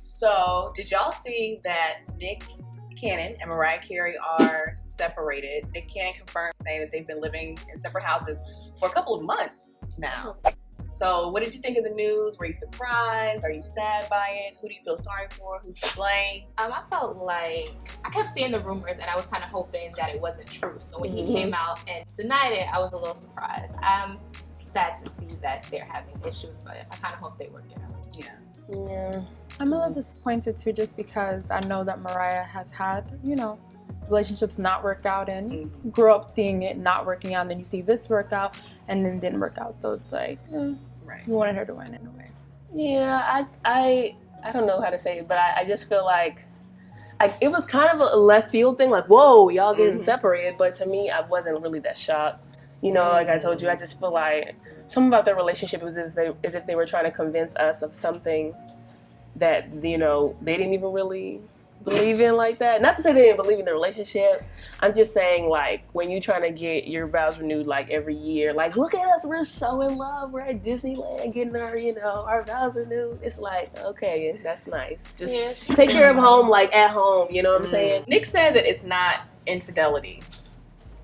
So, did y'all see that Nick Cannon and Mariah Carey are separated? Nick Cannon confirmed saying that they've been living in separate houses for a couple of months now. So, what did you think of the news? Were you surprised? Are you sad by it? Who do you feel sorry for? Who's to blame? I felt like I kept seeing the rumors, and I was kind of hoping that it wasn't true. So when he came out and denied it, I was a little surprised. I'm sad to see that they're having issues, but I kind of hope they work it out. Yeah. I'm a little disappointed too, just because I know that Mariah has had, relationships not work out, and grew up seeing it not working out, and then you see this work out and then didn't work out. So it's like, Right. you wanted her to win in a way. Yeah, I don't know how to say it, but I just feel like it was kind of a left field thing, like, whoa, y'all getting separated. But to me, I wasn't really that shocked. Like I told you, I just feel like something about their relationship was as if they were trying to convince us of something that, they didn't even really believe in like that. Not to say they didn't believe in the relationship. I'm just saying, like, when you're trying to get your vows renewed, like, every year, like, look at us, we're so in love, we're at Disneyland getting our vows renewed. It's like, okay, that's nice. Just take care of home, like, at home, you know what I'm saying? Nick said that it's not infidelity.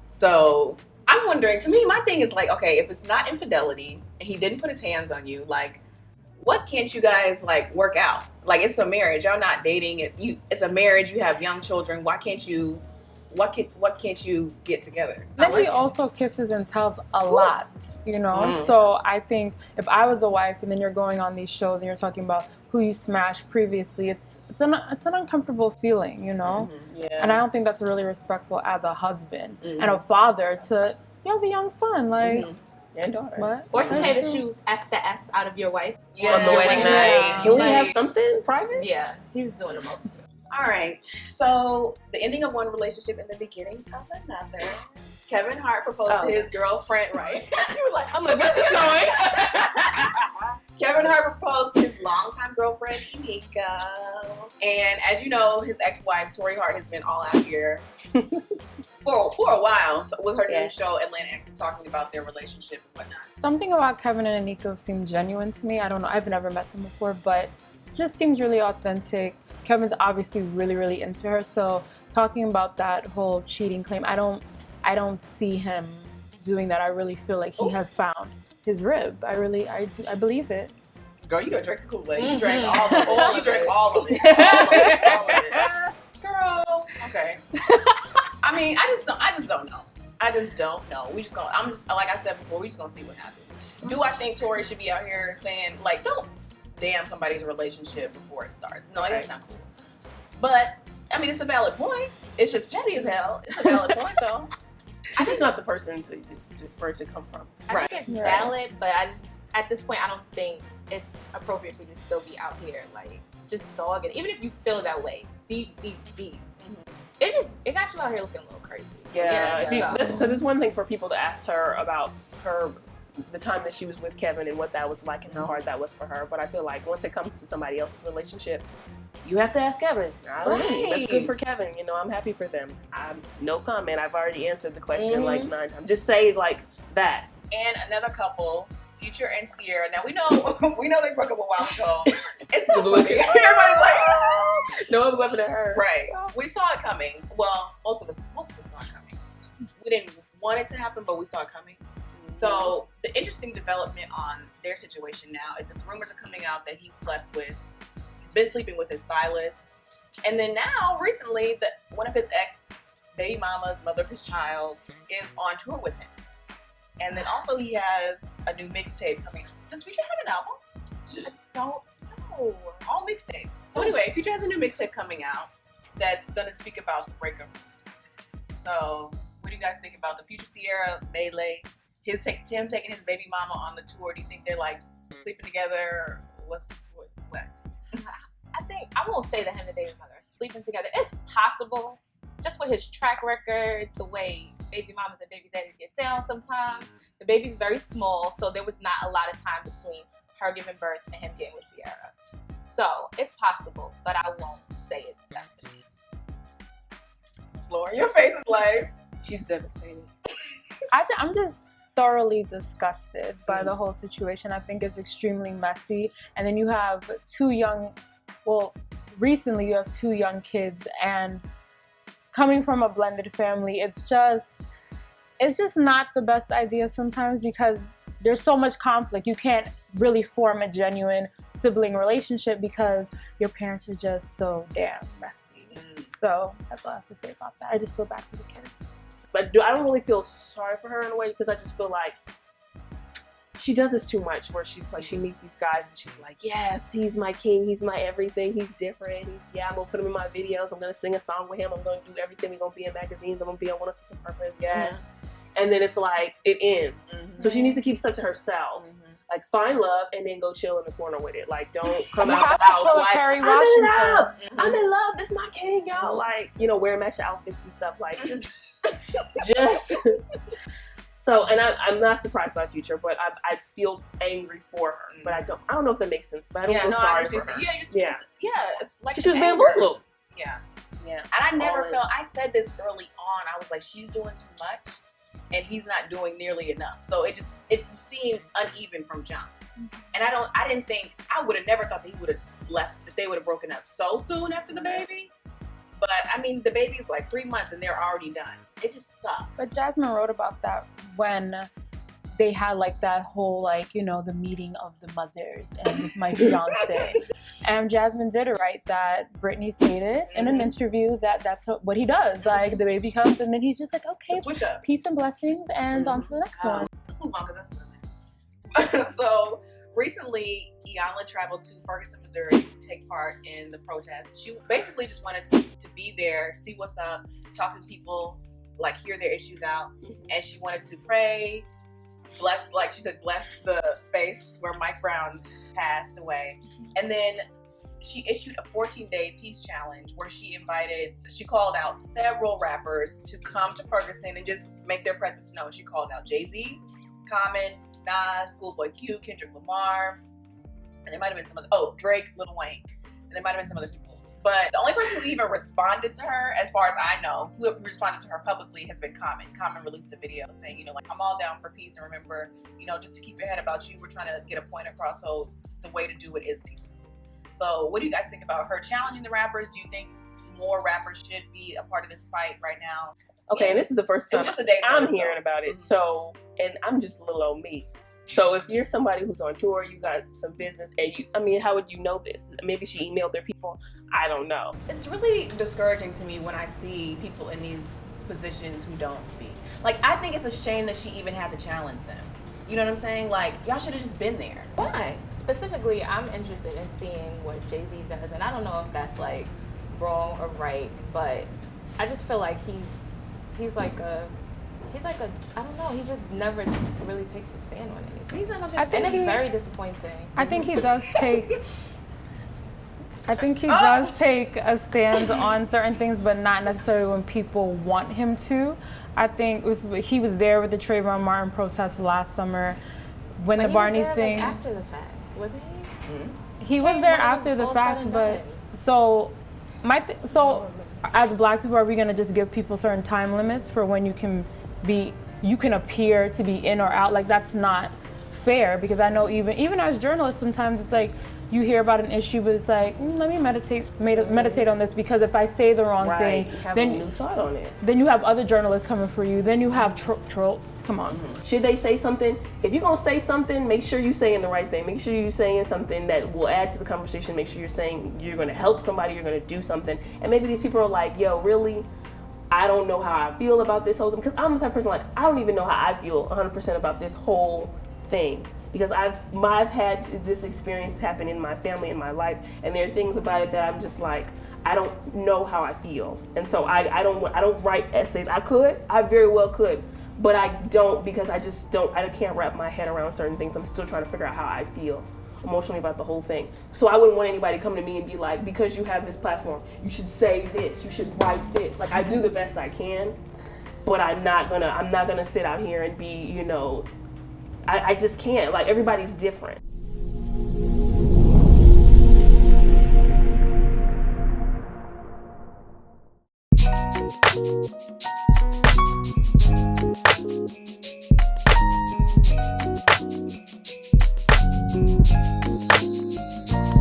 So, I'm wondering, to me, my thing is like, okay, if it's not infidelity and he didn't put his hands on you, like, what can't you guys like work out? Like, it's a marriage. Y'all not dating. It's a marriage. You have young children. Why can't you? What can't you get together? Then he also kisses and tells a lot, So I think if I was a wife and then you're going on these shows and you're talking about who you smashed previously, it's an uncomfortable feeling, Yeah. And I don't think that's really respectful as a husband and a father to the young son, like. And daughter. What? Or to say that you F the S out of your wife. On the wedding night. Can we have something private? Yeah, he's doing the most. All right. So the ending of one relationship and the beginning of another. Kevin Hart proposed to his girlfriend, right? He was like, I'm like, where's this going? Kevin Hart proposed to his longtime girlfriend, Emiko. And as you know, his ex-wife, Tori Hart, has been all out here for a while with her new show, Atlanta X, is talking about their relationship and whatnot. Something about Kevin and Emiko seemed genuine to me. I don't know. I've never met them before, but it just seems really authentic. Kevin's obviously really, really into her. So talking about that whole cheating claim, I don't see him doing that. I really feel like he has found his rib. I believe it. Girl, you done drank the Kool-Aid. You drank all of it. You drank all of it. All of it. Girl. Okay. I mean, I just don't know. I just don't know. Like I said before, we just gonna see what happens. Do I think Tori should be out here saying, like, don't damn somebody's relationship before it starts? No, like, that's not cool. But, I mean, it's a valid point. It's just petty as hell. It's a valid point, though. She's just not the person for it to come from. I think it's valid, but at this point, I don't think it's appropriate for you to still be out here, like, just dogging. Even if you feel that way, deep. It got you out here looking a little crazy. Yeah, because it's one thing for people to ask her about the time that she was with Kevin and what that was like and how hard that was for her. But I feel like once it comes to somebody else's relationship, you have to ask Kevin. I don't know. That's good for Kevin. I'm happy for them. No comment. I've already answered the question like 9 times. Just say like that. And another couple, Future and Ciara. Now we know they broke up a while ago. It's not funny. Everybody's like, no one was laughing at her. Right. We saw it coming. Well, most of us saw it coming. We didn't want it to happen, but we saw it coming. So the interesting development on their situation now is that rumors are coming out that he's been sleeping with his stylist. And then now, recently, one of his ex baby mamas, mother of his child, is on tour with him. And then also he has a new mixtape coming out. Does Future have an album? I don't know. All mixtapes. So anyway, Future has a new mixtape coming out that's going to speak about the breakup. So what do you guys think about the Future Ciara melee? Him taking his baby mama on the tour. Do you think they're like sleeping together? What? I think I won't say that him and baby mother are sleeping together. It's possible, just with his track record, the way baby mamas and baby daddies get down sometimes. The baby's very small, so there was not a lot of time between her giving birth and him getting with Ciara. So it's possible, but I won't say it's definite. Lauren, your face is like she's devastated. I'm just thoroughly disgusted by the whole situation. I think it's extremely messy. And then you have recently you have 2 young kids, and coming from a blended family, it's just not the best idea sometimes because there's so much conflict. You can't really form a genuine sibling relationship because your parents are just so damn messy. So that's all I have to say about that. I just feel bad for the kids. But I don't really feel sorry for her in a way because I just feel like she does this too much where she's like, she meets these guys and she's like, yes, he's my king, he's my everything, he's different, I'm gonna put him in my videos, I'm gonna sing a song with him, I'm gonna do everything, we're gonna be in magazines, I'm gonna be on 106 & Purpose, yes. And then it's like, it ends. So she needs to keep stuff to herself. Like, find love and then go chill in the corner with it. Like, don't come out the house like, Carey, I'm in love, I'm in love, this is my king, y'all. Like, wear match outfits and stuff. Like, just. So, and I'm not surprised by the future, but I feel angry for her. But I don't know if that makes sense. But I don't feel sorry for her. It's like she was bamboozled. Yeah. And I never felt. I said this early on. I was like, she's doing too much, and he's not doing nearly enough. So it just seemed uneven from jump. And I didn't think, I would have never thought that he would have left, that they would have broken up so soon after the baby. But I mean, the baby's like 3 months and they're already done. It just sucks. But Jasmine wrote about that when they had like that whole the meeting of the mothers and with my fiance. And Jasmine did it right that Brittany stated in an interview that that's what he does. Like, the baby comes and then he's just like, okay, switch up. Peace and blessings, and on to the next one. Let's move on because that's the next. So recently, Iyanla traveled to Ferguson, Missouri to take part in the protest. She basically just wanted to be there, see what's up, talk to people, like hear their issues out. And she wanted to pray, bless the space where Mike Brown passed away. And then she issued a 14-day peace challenge where she called out several rappers to come to Ferguson and just make their presence known. She called out Jay-Z, Common, Nas, Schoolboy Q, Kendrick Lamar, and there might have been some other, Drake, Lil Wayne, and there might have been some other people. But the only person who even responded to her, as far as I know, who responded to her publicly has been Common. Common released a video saying, I'm all down for peace, and remember, just to keep your head about you, we're trying to get a point across, so the way to do it is peaceful. So what do you guys think about her challenging the rappers? Do you think more rappers should be a part of this fight right now? Okay, and this is the first time I'm hearing about it. So, and I'm just little old me. So if you're somebody who's on tour, you got some business, and how would you know this? Maybe she emailed their people. I don't know. It's really discouraging to me when I see people in these positions who don't speak. Like, I think it's a shame that she even had to challenge them. You know what I'm saying? Like, y'all should have just been there. Why? Specifically, I'm interested in seeing what Jay-Z does, and I don't know if that's like wrong or right, but I just feel like he's like a I don't know, he just never really takes a stand on anything. He's not gonna take a stand. And it's very disappointing. I think he does take a stand on certain things, but not necessarily when people want him to. I think he was there with the Trayvon Martin protest last summer when the Barney's thing. Like, after the fact, wasn't he? Mm-hmm. He was there after the fact, but so as Black people, are we gonna just give people certain time limits for when you can appear to be in or out? Like, that's not fair, because I know even as journalists, sometimes it's like you hear about an issue, but it's like, let me meditate on this, because if I say the wrong thing, then you thought on it. Then you have other journalists coming for you. Then you have troll. Come on. Should they say something? If you're gonna say something, make sure you're saying the right thing. Make sure you're saying something that will add to the conversation. Make sure you're saying you're gonna help somebody. You're gonna do something. And maybe these people are like, yo, really? I don't know how I feel about this whole thing, because I'm the type of person like, I don't even know how I feel 100% about this whole thing, because I've had this experience happen in my family, in my life, and there are things about it that I'm just like, I don't know how I feel, and so I don't write essays. I very well could, but I don't, because I can't wrap my head around certain things. I'm still trying to figure out how I feel emotionally about the whole thing. So I wouldn't want anybody to come to me and be like, because you have this platform, you should say this, you should write this. Like, I do the best I can, but I'm not gonna sit out here and be, I just can't. Like, everybody's different.